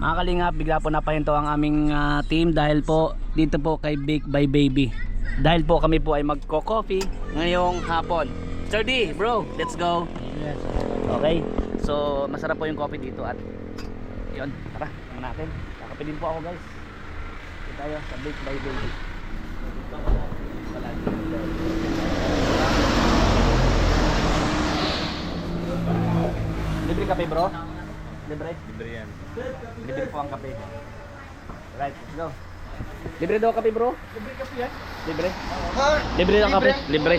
Mga kalingap, bigla po napahinto ang aming team dahil po dito po kay Bake by Baby. Dahil po kami po ay magko-coffee ngayong hapon. Sir D, bro, let's go. Yes. Okay, so masarap po yung coffee dito at yun, tara, tingnan natin. Kakape din po ako guys. Dito tayo sa Bake by Baby. Libre kape bro? Libre? Libre yan. Libre po ang kape. Right, let's go. Libre daw kape bro? Libre kape yan? Libre? Ha? Libre daw kape? Libre.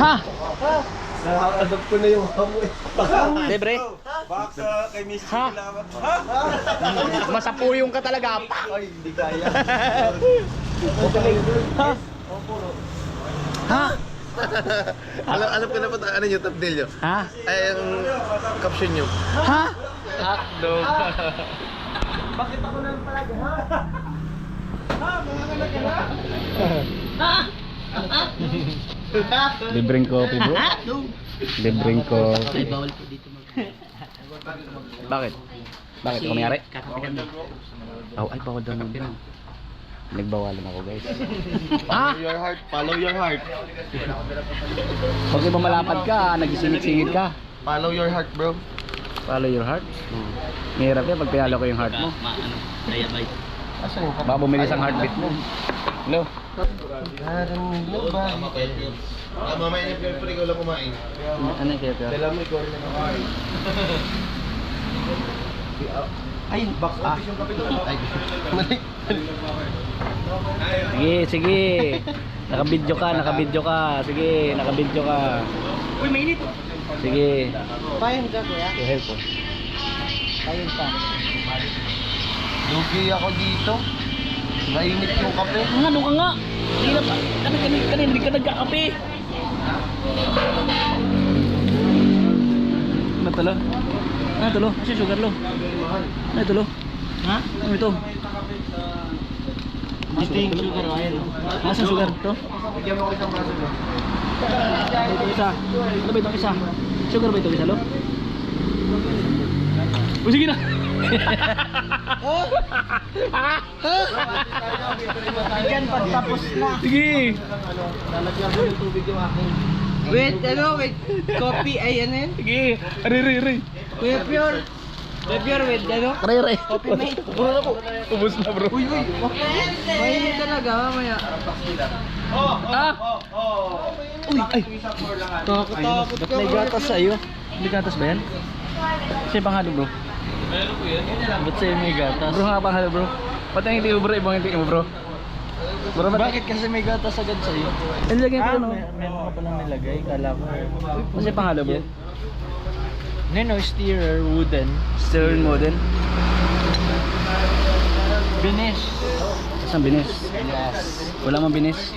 Ha? Nakakadap ko na yung hamoy. Libre? Baka kay Miss Ha? Kilamat. Masapuyong ka talaga. Ay, hindi kaya. Ha? Ha? Alam ko na po ano yung thumbnail nyo. Ha? Ay, ang caption nyo. Ha? Hotdog. Bakit ako na lang palagi, ha? Ha? Mga anak ka na? Libreng coffee bro. Libreng coffee. Bawal po dito mag... Bakit? Bakit? Kumayari? Kakapitan mo. Oh, ay bawal daw mag nagbawalan ako guys. Follow your heart, follow your heart. Pag iba malapad ka, nagisingit-singit ka. Follow your heart, bro. Follow your heart. Mahirap yan pag pinalo ko yung heart mo. Ano? Diabetes. Asan yung Baka bumilis ang heartbeat mo. Hello? Narinig ba? Mamaya yung pero ikaw lang kumain. Ano kaya pero? Dala mo ikaw rin na kumain. Ay, box ah. Ay, mali. Sige, sige. Nakabidyo ka, nakabidyo ka. Sige, nakabidyo ka. Uy, mainit! Sige. Payon ka, kuya. I-help po. Payon pa. Lugi ako dito. Mainit yung kape. Ano ka nga? Hindi na pa. Kanina hindi ka nagkakape. Ano talo? Ano talo? Kasi sugar lo. Ano talo? Ha? Ano ito? Ito yung sugar, ayun. Masa sugar to? Bigyan mo ko isang baso mo. Ito isa. Ano ba itong isa? Sugar ba itong isa lo? O sige na. Yan, pagtapos na. Sige. Lalagyan ko yung tubig yung akin. Wait, ano? Wait. Coffee, ay ano yun? Sige. Ari. Kuya Pure. Kuya Pure, wait, ano? Ari. Coffee mate. Ubus na bro. Uy. Mainit talaga, mamaya. Ah! Uy, ay. Takot Ba't may gatas sa'yo? May gatas ba yan? Sa'yo panghalo bro? Meron po yan. Ba't sa'yo may gatas? Bro nga panghalo bro? Ba't ang hindi mo bro? Ibang hindi mo bro? Bro, Bakit kasi may gatas agad sa'yo? Nilagay ko no? Meron ka palang nilagay. Kala ko. Ba't sa'yo panghalo bro? No, stirrer, wooden. Stirring mo din? Binis. Saan binis? Yes. Wala mang binis?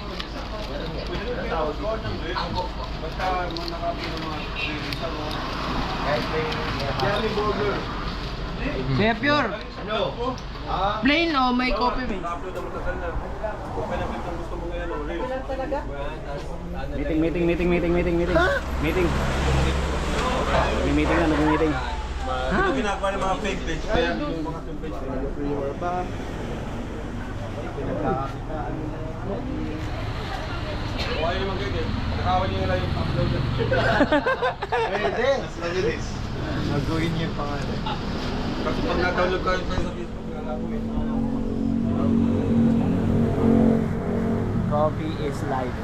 Kuya Pure. Plain o may coffee mate? Meeting. Meeting. May meeting na, nag-meeting. Ito ginagawa ng mga fake page. Kaya mga page nag-viewer ba? Huwag naman ganyan. Nakawan nyo nila yung upload. Pwede. Mas mabilis. Maguhin niyo yung pangalan. Kasi pag na-download ka yung sa Facebook, nalabo eh. Coffee is life.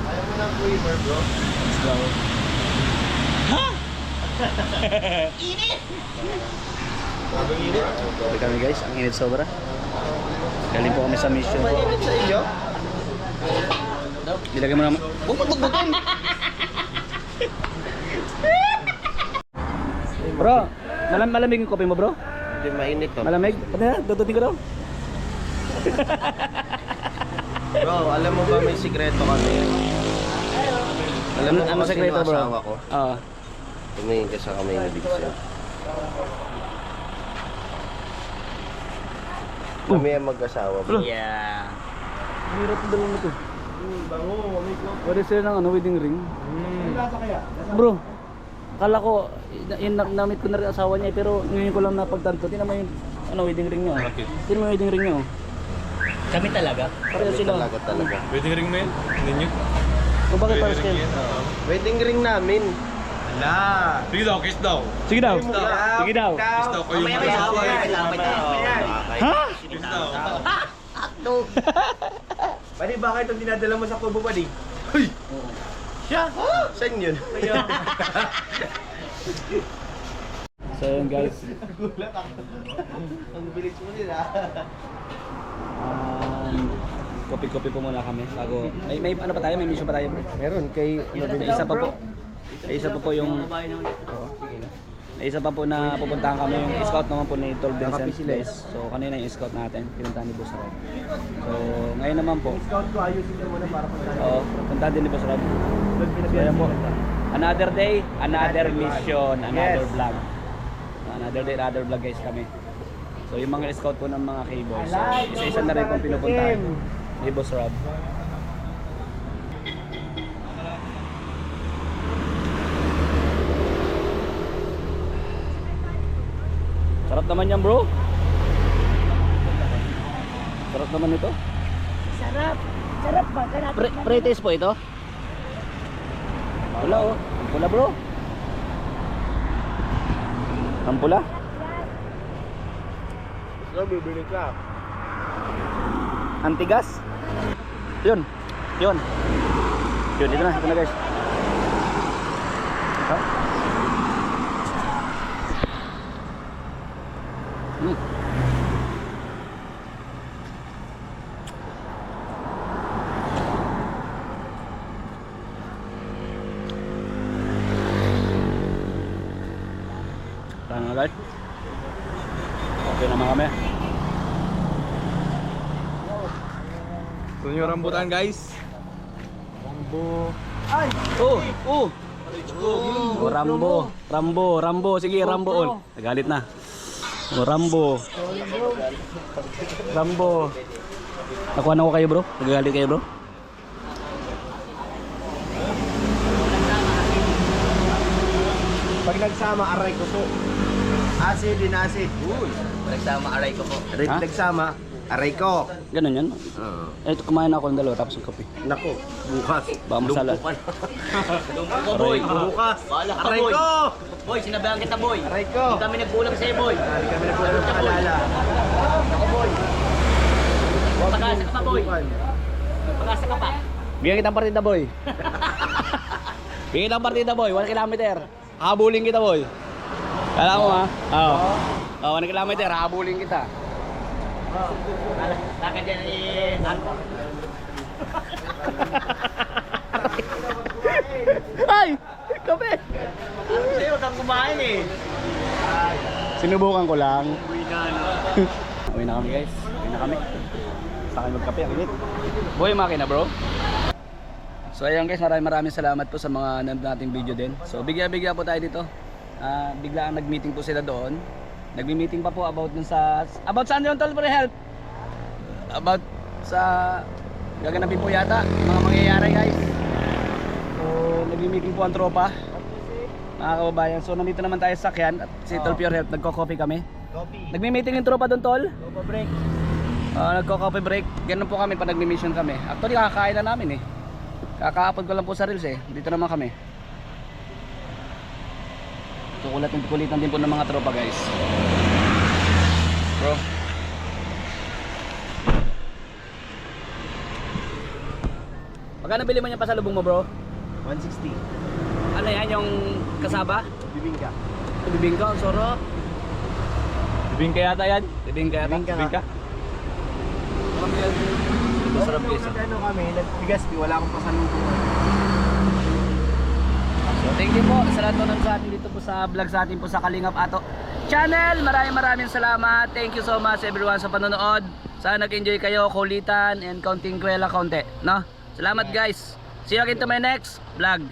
Ayaw mo ng flavor, bro. Let's go. Sabi kami guys, ang init sobra. Galing po kami sa mission. Mainit sa iyo? Nilagay mo naman. Bukod-bukutin! Bro, malamig yung kopi mo bro? Hindi, mainit to. Malamig? Pati na, dudutin ko daw. Bro, alam mo ba may sikreto kami? Alam mo Ano kung sino sekreto bro? asawa ko? Oo. Tumingin ka sa kamay ni Big Sam. Kami ang mag-asawa, bro. Yeah. Hirap na dalawa ito. Pwede sila ng wedding ring. Bro, Akala ko, namit ko na rin asawa niya pero ngayon ko lang napagtanto. Tingnan mo yung wedding ring niyo. Tingnan mo yung wedding ring niyo. Kami talaga? Pareho sila. Talaga. Wedding ring mo yan? Ninyo? Kung bakit pares kayo? Wedding ring namin. Ala! Sige daw, kiss daw. Sige daw. Sige daw. Kiss daw kayo yung Ha? Kiss daw. Pwede bakit itong dinadala mo sa kubo, buddy? Hoy! Siya? Saan yun? So yun guys. Ang bilis mo nila. Kopi-kopi po muna kami bago may ano pa tayo, may mission pa tayo bro. Meron kay... May isa pa po. May isa pa po yung may isa pa po na pupuntahan kami, yung scout naman po ni Tol Vincent guys. So kanina yung scout natin, pinuntahan ni Boss Rob. So ngayon naman po. Scout ko, ayusin ko muna para pagkakas. Oo, puntahan din ni Boss Rob. So ayan po. Another day, another mission, another vlog. Another day, another vlog guys kami. So yung mga scout po ng mga K-boys. So, isa-isa na rin pong pinupuntahan ni Boss Rob. Sarap naman yan bro. Sarap naman ito. Sarap. Sarap ba? Sarap. Pre-taste po ito. Pula oh. Pula bro. Ang pula. So, bibili ka. Antigas. Yun. Yun. Yun, ito na guys. Ha? Tara guys. Okay naman kami. Ito yung rambutan guys. Oh, oh. Oh, Rambo. Sige, Rambo all. Nagalit na. Oh, Rambo. Nakuha na ko kayo bro. Nagagalit kayo bro. Pag nagsama, aray ko po. Acid din acid. Uy. Nagsama aray ko po. Ha? Nagsama, aray ko. Ganun yan. Ito, kumain ako ng dalawa tapos ng kape. Nako, bukas. Baka masala. Lumpo boy. Bukas. Bahala ka Aray boy. ko. Boy, sinabihan kita boy. Aray ko. Hindi kami nagkulang sa'yo boy. Hindi kami nagpupunta sa kalala. Ako boy. Pag-asa ka pa boy. Pag-asa ka pa. Bigyan kitang partida boy. Bigyan kitang partida boy. 1 kilometer. Habulin kita boy. Kala mo ha? Oo. Oh, 1 kilometer. Habulin kita. Lakad yan eh. Ay! Kape! Sa'yo, kang kumain eh. Sinubukan ko lang. Uwi na kami guys. Uwi na kami. Sa akin magkape. Ang init. Boy, makina bro. So ayun guys, maraming salamat po sa mga nanood nating video din. So bigla-bigla po tayo dito. Biglaan nag-meeting po sila doon. Nagmi-meeting pa po about dun sa... About saan yun tol? For help? About sa... Gaganapin po yata. Mga mangyayari guys. So nagmi-meeting po ang tropa. Mga kababayan. So nandito naman tayo sa sakyan. At si Tol Pure Health. Nagko-coffee kami. Nagmi-meeting yung tropa doon tol. Break. Nagko-coffee break. Ganun po kami pag nagmi-mission kami. Actually kakakain na namin eh. Kaka-upload ko lang po sa reels eh. Dito naman kami. So kulitan din po ng mga tropa guys. Bro. Magkano bili mo niya pasalubong mo bro? 160. Ano yan yung kasaba? Bibingka. Bibingka, ang sarap. Bibingka yata yan? Bibingka yata? Bibingka. Masarap guys. Ano kami, nagbigas, wala akong pasalubong. So thank you po sa lahat ng sa atin dito po sa vlog sa atin po sa Kalingap Ato channel. Maraming salamat. Thank you so much everyone sa panonood. Sana nag-enjoy kayo, kulitan and kaunting kwela kaunti, no? Salamat guys. See you again to my next vlog.